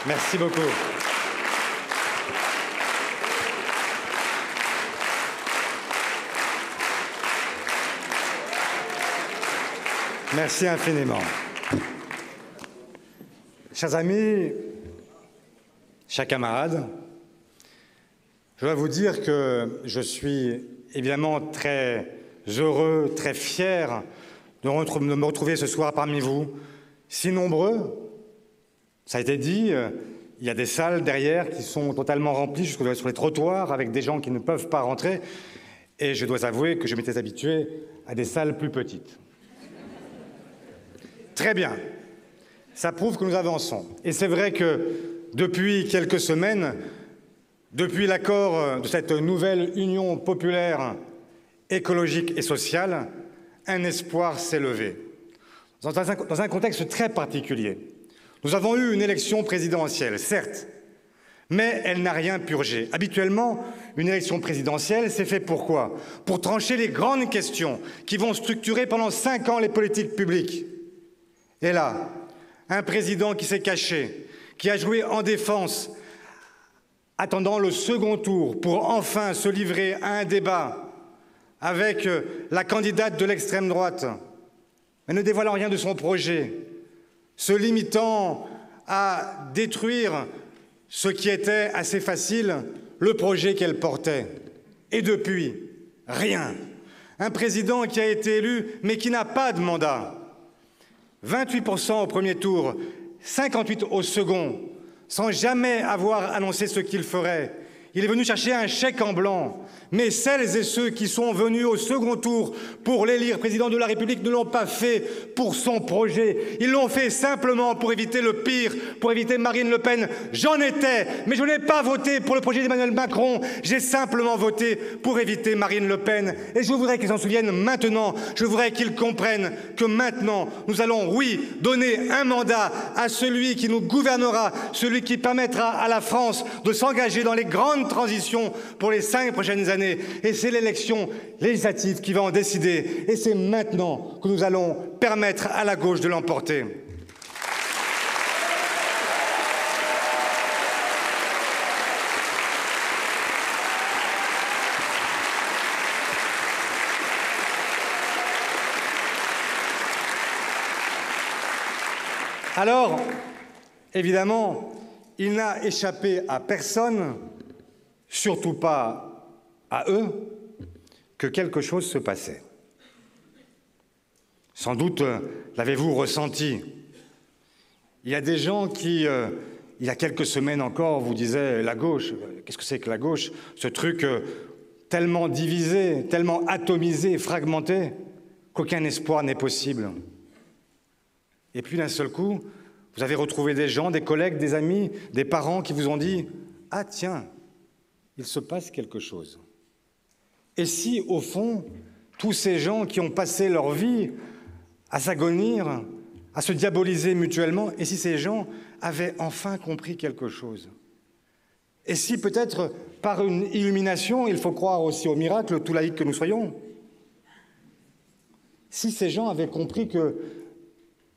Merci beaucoup. Merci infiniment. Chers amis, chers camarades, je dois vous dire que je suis évidemment très heureux, très fier de me retrouver ce soir parmi vous, si nombreux. Ça a été dit, il y a des salles derrière qui sont totalement remplies jusque sur les trottoirs avec des gens qui ne peuvent pas rentrer. Et je dois avouer que je m'étais habitué à des salles plus petites. Très bien. Ça prouve que nous avançons. Et c'est vrai que depuis quelques semaines, depuis l'accord de cette nouvelle union populaire, écologique et sociale, un espoir s'est levé. Dans un contexte très particulier. Nous avons eu une élection présidentielle, certes, mais elle n'a rien purgé. Habituellement, une élection présidentielle, c'est fait pour quoi? Pour trancher les grandes questions qui vont structurer pendant 5 ans les politiques publiques. Et là, un président qui s'est caché, qui a joué en défense, attendant le second tour pour enfin se livrer à un débat avec la candidate de l'extrême droite, mais ne dévoilant rien de son projet, se limitant à détruire ce qui était assez facile, le projet qu'elle portait. Et depuis, rien. Un président qui a été élu, mais qui n'a pas de mandat. 28% au premier tour, 58% au second, sans jamais avoir annoncé ce qu'il ferait. Il est venu chercher un chèque en blanc. Mais celles et ceux qui sont venus au second tour pour l'élire président de la République ne l'ont pas fait pour son projet. Ils l'ont fait simplement pour éviter le pire, pour éviter Marine Le Pen. J'en étais, mais je n'ai pas voté pour le projet d'Emmanuel Macron. J'ai simplement voté pour éviter Marine Le Pen. Et je voudrais qu'ils s'en souviennent maintenant. Je voudrais qu'ils comprennent que maintenant, nous allons, oui, donner un mandat à celui qui nous gouvernera, celui qui permettra à la France de s'engager dans les grandes transitions pour les 5 prochaines années. Et c'est l'élection législative qui va en décider. Et c'est maintenant que nous allons permettre à la gauche de l'emporter. Alors, évidemment, il n'a échappé à personne, surtout pas à eux, que quelque chose se passait. Sans doute l'avez-vous ressenti. Il y a des gens qui, il y a quelques semaines encore, vous disaient la gauche. Qu'est-ce que c'est que la gauche? Ce truc tellement divisé, tellement atomisé, fragmenté, qu'aucun espoir n'est possible. Et puis d'un seul coup, vous avez retrouvé des gens, des collègues, des amis, des parents qui vous ont dit « Ah tiens, il se passe quelque chose ». Et si, au fond, tous ces gens qui ont passé leur vie à s'agonir, à se diaboliser mutuellement, et si ces gens avaient enfin compris quelque chose? Et si peut-être, par une illumination, il faut croire aussi au miracle, tout laïque que nous soyons, si ces gens avaient compris que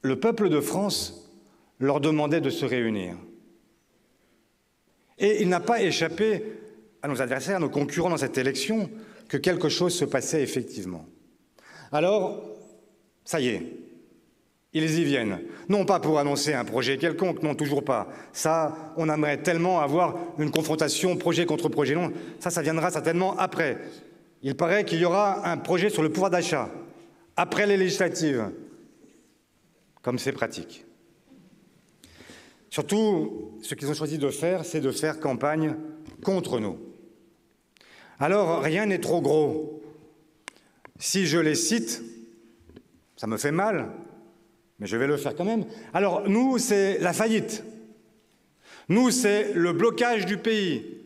le peuple de France leur demandait de se réunir. Et il n'a pas échappé à nos adversaires, à nos concurrents dans cette élection, que quelque chose se passait effectivement. Alors, ça y est, ils y viennent. Non pas pour annoncer un projet quelconque, non, toujours pas. Ça, on aimerait tellement avoir une confrontation projet contre projet. Non, ça viendra certainement après. Il paraît qu'il y aura un projet sur le pouvoir d'achat, après les législatives. Comme c'est pratique. Surtout, ce qu'ils ont choisi de faire, c'est de faire campagne contre nous. Alors, rien n'est trop gros. Si je les cite, ça me fait mal, mais je vais le faire quand même. Alors, nous, c'est la faillite. Nous, c'est le blocage du pays.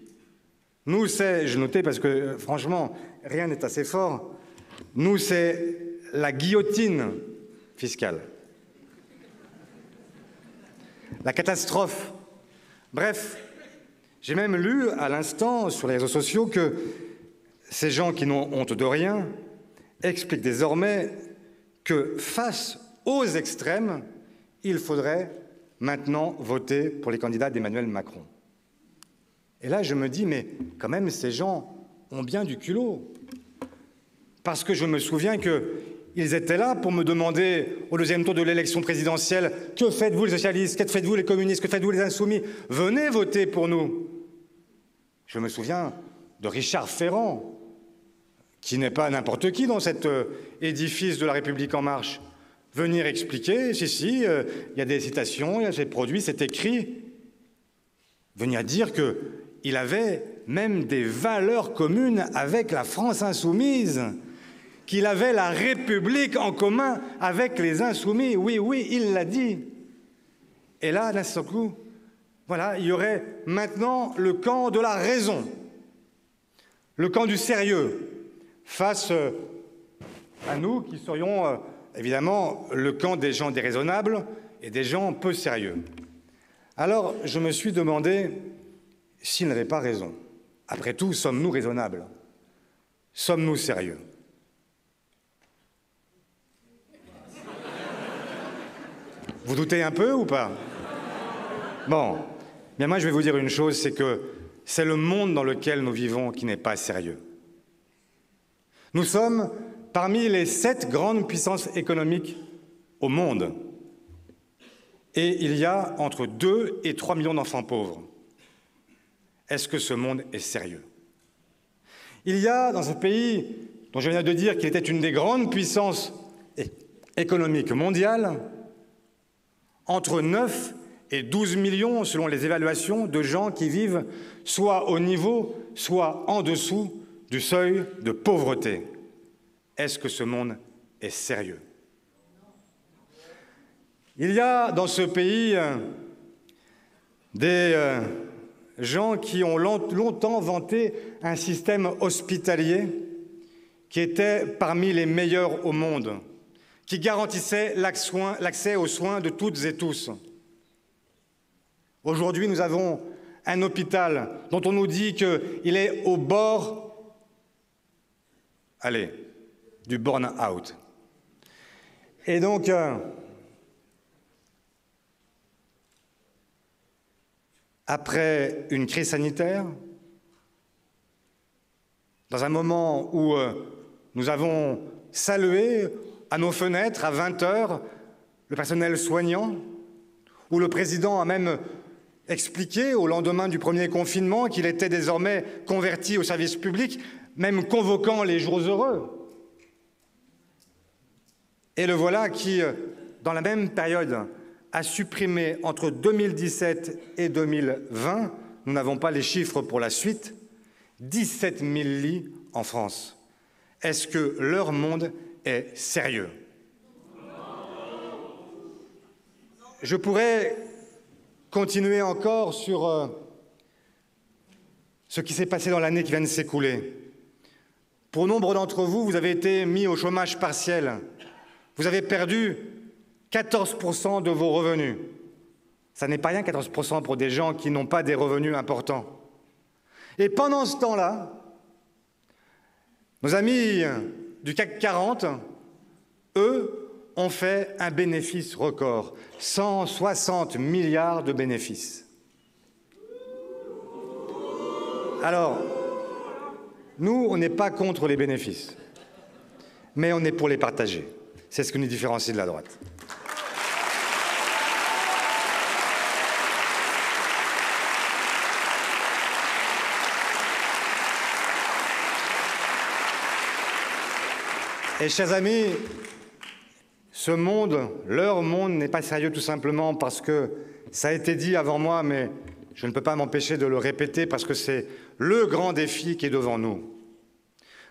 Nous, c'est, je notais parce que, franchement, rien n'est assez fort. Nous, c'est la guillotine fiscale. La catastrophe. Bref, j'ai même lu à l'instant sur les réseaux sociaux que ces gens qui n'ont honte de rien expliquent désormais que face aux extrêmes, il faudrait maintenant voter pour les candidats d'Emmanuel Macron. Et là, je me dis, mais quand même, ces gens ont bien du culot. Parce que je me souviens qu'ils étaient là pour me demander, au deuxième tour de l'élection présidentielle, « Que faites-vous les socialistes? Que faites-vous les communistes? Que faites-vous les insoumis? Venez voter pour nous !» Je me souviens de Richard Ferrand, qui n'est pas n'importe qui dans cet édifice de la République en marche, venir expliquer, si, il y a des citations, il y a ces produits, c'est écrit, venir dire qu'il avait même des valeurs communes avec la France insoumise, qu'il avait la République en commun avec les insoumis. Oui, oui, il l'a dit. Et là, d'un seul coup, voilà, il y aurait maintenant le camp de la raison, le camp du sérieux, face à nous qui serions évidemment le camp des gens déraisonnables et des gens peu sérieux. Alors, je me suis demandé s'il n'avait pas raison. Après tout, sommes-nous raisonnables? Sommes-nous sérieux? Vous doutez un peu ou pas? Bon, bien moi je vais vous dire une chose, c'est que c'est le monde dans lequel nous vivons qui n'est pas sérieux. Nous sommes parmi les 7 grandes puissances économiques au monde. Et il y a entre 2 et 3 millions d'enfants pauvres. Est-ce que ce monde est sérieux? Il y a dans ce pays, dont je viens de dire qu'il était une des grandes puissances économiques mondiales, entre 9 et 12 millions, selon les évaluations, de gens qui vivent soit au niveau, soit en dessous du seuil de pauvreté. Est-ce que ce monde est sérieux? Il y a dans ce pays des gens qui ont longtemps vanté un système hospitalier qui était parmi les meilleurs au monde, qui garantissait l'accès aux soins de toutes et tous. Aujourd'hui, nous avons un hôpital dont on nous dit qu'il est au bord, du burn-out. Et donc, après une crise sanitaire, dans un moment où nous avons salué à nos fenêtres, à 20h, le personnel soignant, où le président a même expliqué au lendemain du premier confinement qu'il était désormais converti au service public, même convoquant les jours heureux. Et le voilà qui, dans la même période, a supprimé entre 2017 et 2020, nous n'avons pas les chiffres pour la suite, 17 000 lits en France. Est-ce que leur monde est sérieux? Je pourrais continuer encore sur ce qui s'est passé dans l'année qui vient de s'écouler. Pour nombre d'entre vous, vous avez été mis au chômage partiel. Vous avez perdu 14% de vos revenus. Ça n'est pas rien, 14% pour des gens qui n'ont pas des revenus importants. Et pendant ce temps-là, nos amis du CAC 40, eux, ont fait un bénéfice record, 160 milliards de bénéfices. Alors, nous, on n'est pas contre les bénéfices, mais on est pour les partager. C'est ce qui nous différencie de la droite. Et chers amis, ce monde, leur monde, n'est pas sérieux tout simplement parce que ça a été dit avant moi, mais je ne peux pas m'empêcher de le répéter parce que c'est le grand défi qui est devant nous.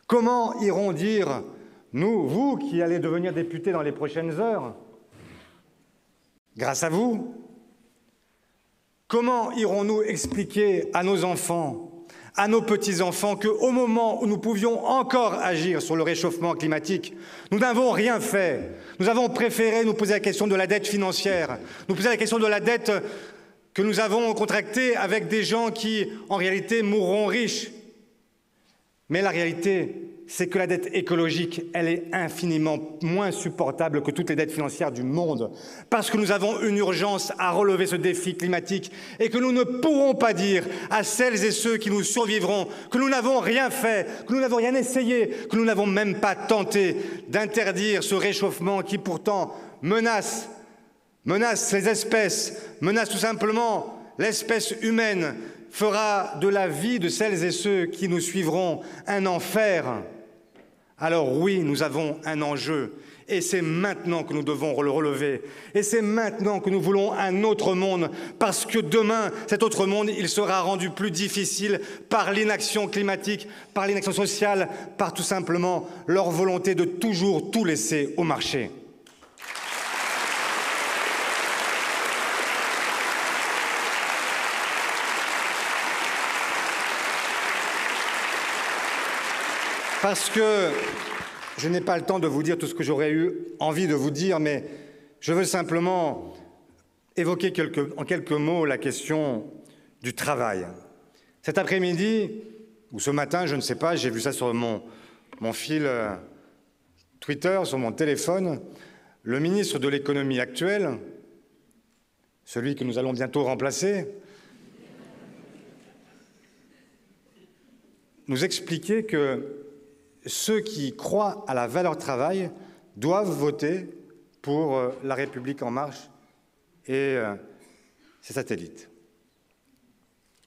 Comment iront dire, nous, vous qui allez devenir députés dans les prochaines heures, grâce à vous, comment irons-nous expliquer à nos enfants, à nos petits-enfants, qu'au moment où nous pouvions encore agir sur le réchauffement climatique, nous n'avons rien fait. Nous avons préféré nous poser la question de la dette financière, nous poser la question de la dette que nous avons contractée avec des gens qui, en réalité, mourront riches. Mais la réalité, c'est que la dette écologique, elle est infiniment moins supportable que toutes les dettes financières du monde, parce que nous avons une urgence à relever ce défi climatique et que nous ne pourrons pas dire à celles et ceux qui nous survivront que nous n'avons rien fait, que nous n'avons rien essayé, que nous n'avons même pas tenté d'interdire ce réchauffement qui pourtant menace les espèces, menace tout simplement l'espèce humaine, fera de la vie de celles et ceux qui nous suivront un enfer. Alors oui, nous avons un enjeu, et c'est maintenant que nous devons le relever. Et c'est maintenant que nous voulons un autre monde, parce que demain, cet autre monde, il sera rendu plus difficile par l'inaction climatique, par l'inaction sociale, par tout simplement leur volonté de toujours tout laisser au marché. Parce que je n'ai pas le temps de vous dire tout ce que j'aurais eu envie de vous dire, mais je veux simplement évoquer en quelques mots la question du travail. Cet après-midi, ou ce matin, je ne sais pas, j'ai vu ça sur mon fil Twitter, sur mon téléphone, le ministre de l'économie actuel, celui que nous allons bientôt remplacer, nous expliquait que ceux qui croient à la valeur travail doivent voter pour La République En Marche et ses satellites.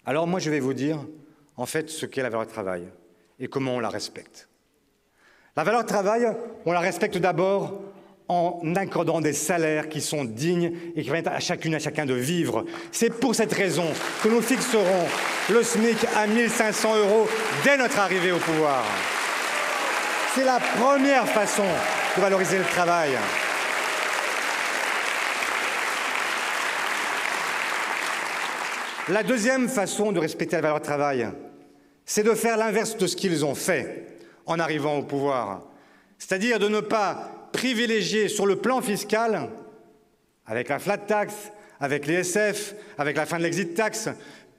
Alors moi, je vais vous dire, en fait, ce qu'est la valeur travail et comment on la respecte. La valeur travail, on la respecte d'abord en accordant des salaires qui sont dignes et qui permettent à chacune et à chacun de vivre. C'est pour cette raison que nous fixerons le SMIC à 1 500 € dès notre arrivée au pouvoir. C'est la première façon de valoriser le travail. La deuxième façon de respecter la valeur travail, c'est de faire l'inverse de ce qu'ils ont fait en arrivant au pouvoir. C'est-à-dire de ne pas privilégier sur le plan fiscal, avec la flat tax, avec l'ISF, avec la fin de l'exit tax,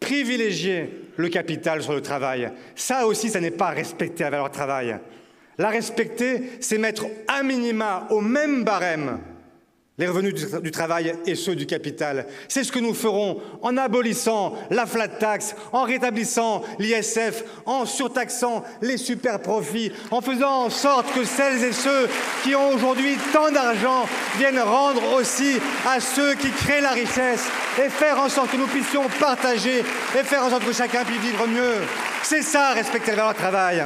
privilégier le capital sur le travail. Ça aussi, ça n'est pas respecter la valeur travail. La respecter, c'est mettre à minima au même barème les revenus du travail et ceux du capital. C'est ce que nous ferons en abolissant la flat tax, en rétablissant l'ISF, en surtaxant les super profits, en faisant en sorte que celles et ceux qui ont aujourd'hui tant d'argent viennent rendre aussi à ceux qui créent la richesse et faire en sorte que nous puissions partager et faire en sorte que chacun puisse vivre mieux. C'est ça, respecter la valeur travail.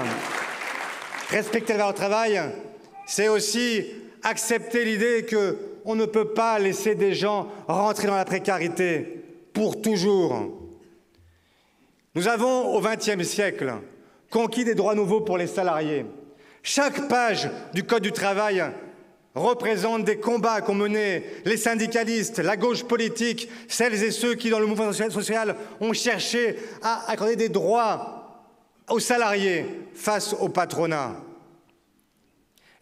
Respecter la valeur travail, c'est aussi accepter l'idée qu'on ne peut pas laisser des gens rentrer dans la précarité pour toujours. Nous avons, au XXe siècle, conquis des droits nouveaux pour les salariés. Chaque page du Code du travail représente des combats qu'ont menés les syndicalistes, la gauche politique, celles et ceux qui, dans le mouvement social, ont cherché à accorder des droits aux salariés face au patronat.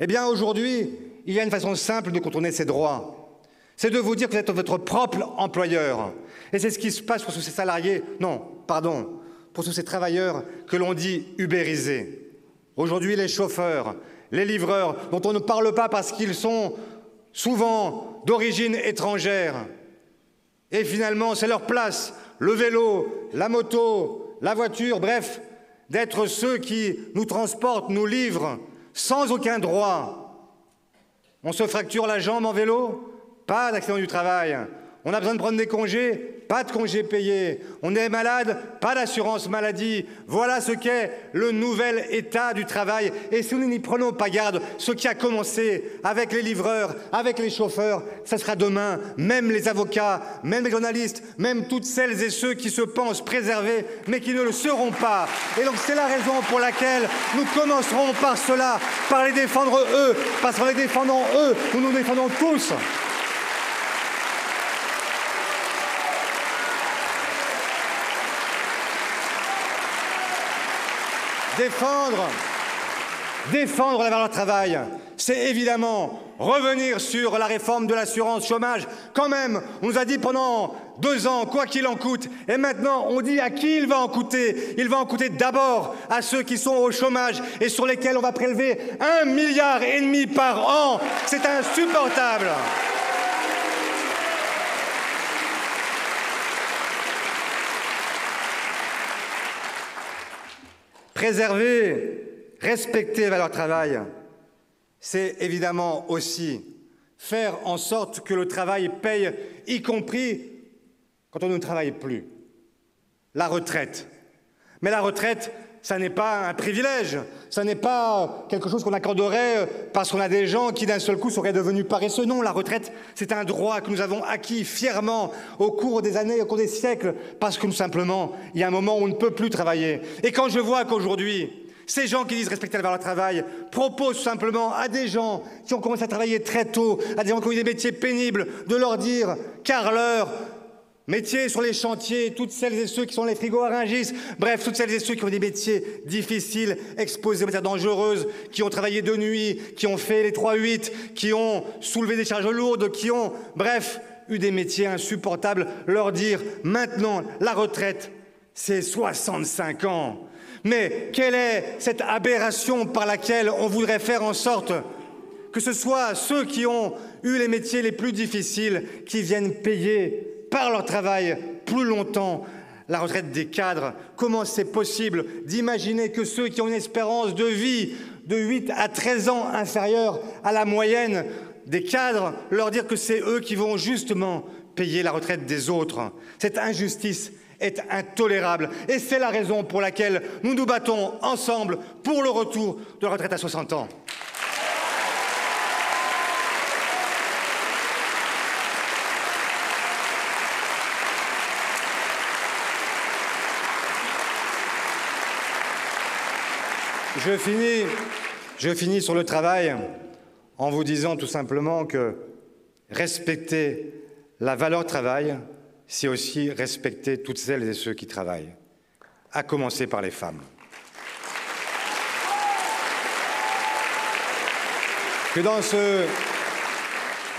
Eh bien, aujourd'hui, il y a une façon simple de contourner ces droits. C'est de vous dire que vous êtes votre propre employeur. Et c'est ce qui se passe pour tous ces salariés, pour tous ces travailleurs que l'on dit ubérisés. Aujourd'hui, les chauffeurs, les livreurs, dont on ne parle pas parce qu'ils sont souvent d'origine étrangère. Et finalement, c'est leur place, le vélo, la moto, la voiture, bref, d'être ceux qui nous transportent, nous livrent, sans aucun droit. On se fracture la jambe en vélo, pas d'accident du travail. On a besoin de prendre des congés, pas de congés payés. On est malade, pas d'assurance maladie. Voilà ce qu'est le nouvel état du travail. Et si nous n'y prenons pas garde, ce qui a commencé avec les livreurs, avec les chauffeurs, ça sera demain, même les avocats, même les journalistes, même toutes celles et ceux qui se pensent préservés, mais qui ne le seront pas. Et donc c'est la raison pour laquelle nous commencerons par cela, par les défendre eux, parce qu'en les défendant eux, nous nous défendons tous. Défendre la valeur travail, c'est évidemment revenir sur la réforme de l'assurance chômage. Quand même, on nous a dit pendant 2 ans, quoi qu'il en coûte, et maintenant on dit à qui il va en coûter. Il va en coûter d'abord à ceux qui sont au chômage et sur lesquels on va prélever 1,5 milliard par an. C'est insupportable. Préserver, respecter la valeur travail, c'est évidemment aussi faire en sorte que le travail paye, y compris quand on ne travaille plus. La retraite. Mais la retraite, ça n'est pas un privilège, ça n'est pas quelque chose qu'on accorderait parce qu'on a des gens qui d'un seul coup seraient devenus paresseux. Non, la retraite, c'est un droit que nous avons acquis fièrement au cours des années, au cours des siècles, parce que tout simplement, il y a un moment où on ne peut plus travailler. Et quand je vois qu'aujourd'hui, ces gens qui disent respecter la valeur travail proposent simplement à des gens qui ont commencé à travailler très tôt, à des gens qui ont eu des métiers pénibles, de leur dire car leur métier sur les chantiers, toutes celles et ceux qui sont les frigos à Rungis, bref, toutes celles et ceux qui ont des métiers difficiles, exposés aux matières dangereuses, qui ont travaillé de nuit, qui ont fait les 3-8, qui ont soulevé des charges lourdes, qui ont, bref, eu des métiers insupportables, leur dire maintenant la retraite, c'est 65 ans. Mais quelle est cette aberration par laquelle on voudrait faire en sorte que ce soit ceux qui ont eu les métiers les plus difficiles qui viennent payer par leur travail plus longtemps la retraite des cadres? Comment c'est possible d'imaginer que ceux qui ont une espérance de vie de 8 à 13 ans inférieure à la moyenne des cadres, leur dire que c'est eux qui vont justement payer la retraite des autres? Cette injustice est intolérable et c'est la raison pour laquelle nous nous battons ensemble pour le retour de la retraite à 60 ans. Je finis sur le travail en vous disant tout simplement que respecter la valeur travail, c'est aussi respecter toutes celles et ceux qui travaillent, à commencer par les femmes. Que dans ce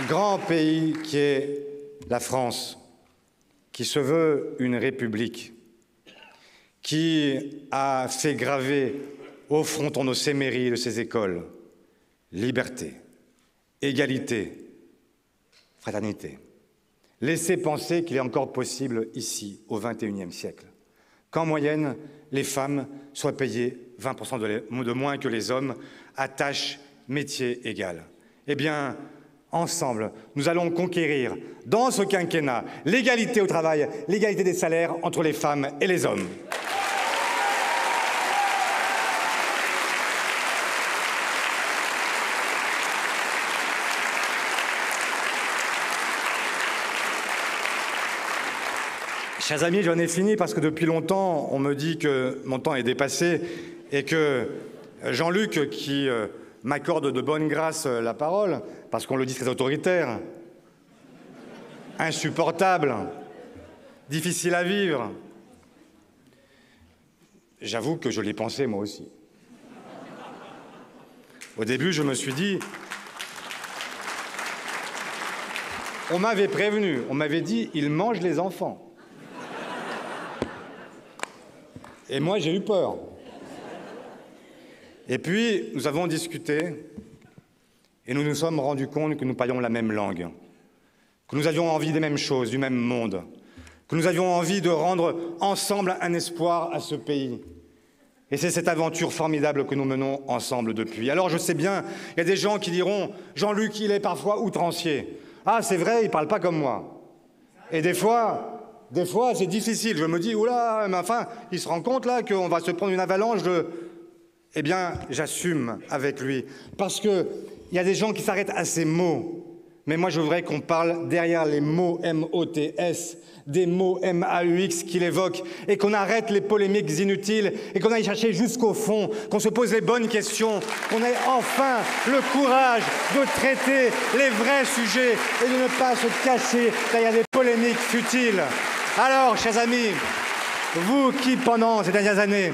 grand pays qui est la France, qui se veut une république, qui a fait graver au fronton de ses mairies et de ses écoles liberté, égalité, fraternité. Laissez penser qu'il est encore possible ici, au XXIe siècle, qu'en moyenne, les femmes soient payées 20% de moins que les hommes à tâches, métiers égales. Eh bien, ensemble, nous allons conquérir, dans ce quinquennat, l'égalité au travail, l'égalité des salaires entre les femmes et les hommes. Chers amis, j'en ai fini parce que depuis longtemps, on me dit que mon temps est dépassé et que Jean-Luc, qui m'accorde de bonne grâce la parole, parce qu'on le dit très autoritaire, insupportable, difficile à vivre, j'avoue que je l'ai pensé moi aussi. Au début, je me suis dit, on m'avait prévenu, on m'avait dit, il mange les enfants. Et moi, j'ai eu peur. Et puis, nous avons discuté et nous nous sommes rendus compte que nous parlions la même langue, que nous avions envie des mêmes choses, du même monde, que nous avions envie de rendre ensemble un espoir à ce pays. Et c'est cette aventure formidable que nous menons ensemble depuis. Alors, je sais bien, il y a des gens qui diront « Jean-Luc, il est parfois outrancier. » Ah, c'est vrai, il ne parle pas comme moi. Et des fois, c'est difficile. Je me dis, oula, mais enfin, il se rend compte là qu'on va se prendre une avalanche de... Eh bien, j'assume avec lui. Parce qu'il y a des gens qui s'arrêtent à ces mots. Mais moi, je voudrais qu'on parle derrière les mots M-O-T-S, des mots M-A-U-X qu'il évoque, et qu'on arrête les polémiques inutiles, et qu'on aille chercher jusqu'au fond, qu'on se pose les bonnes questions, qu'on ait enfin le courage de traiter les vrais sujets et de ne pas se cacher derrière des polémiques futiles. Alors, chers amis, vous qui, pendant ces dernières années,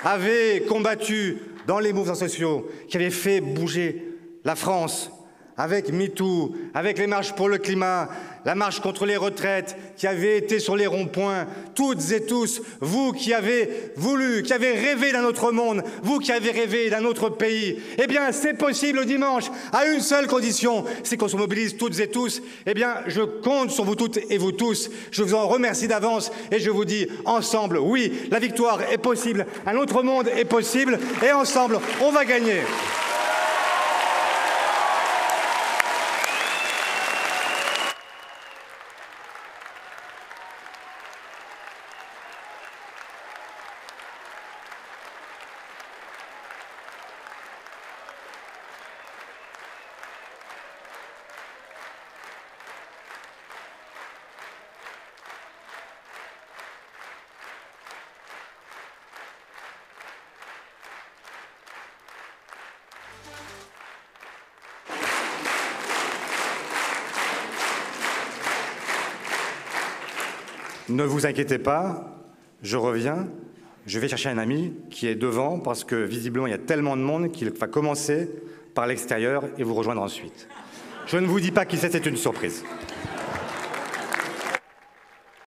avez combattu dans les mouvements sociaux qui avaient fait bouger la France, avec MeToo, avec les marches pour le climat, la marche contre les retraites, qui avait été sur les ronds-points, toutes et tous, vous qui avez voulu, qui avez rêvé d'un autre monde, vous qui avez rêvé d'un autre pays, eh bien, c'est possible dimanche, à une seule condition, c'est qu'on se mobilise toutes et tous. Eh bien, je compte sur vous toutes et vous tous. Je vous en remercie d'avance et je vous dis ensemble, oui, la victoire est possible, un autre monde est possible et ensemble, on va gagner. Ne vous inquiétez pas, je reviens, je vais chercher un ami qui est devant parce que visiblement il y a tellement de monde qu'il va commencer par l'extérieur et vous rejoindre ensuite. Je ne vous dis pas qui c'est une surprise.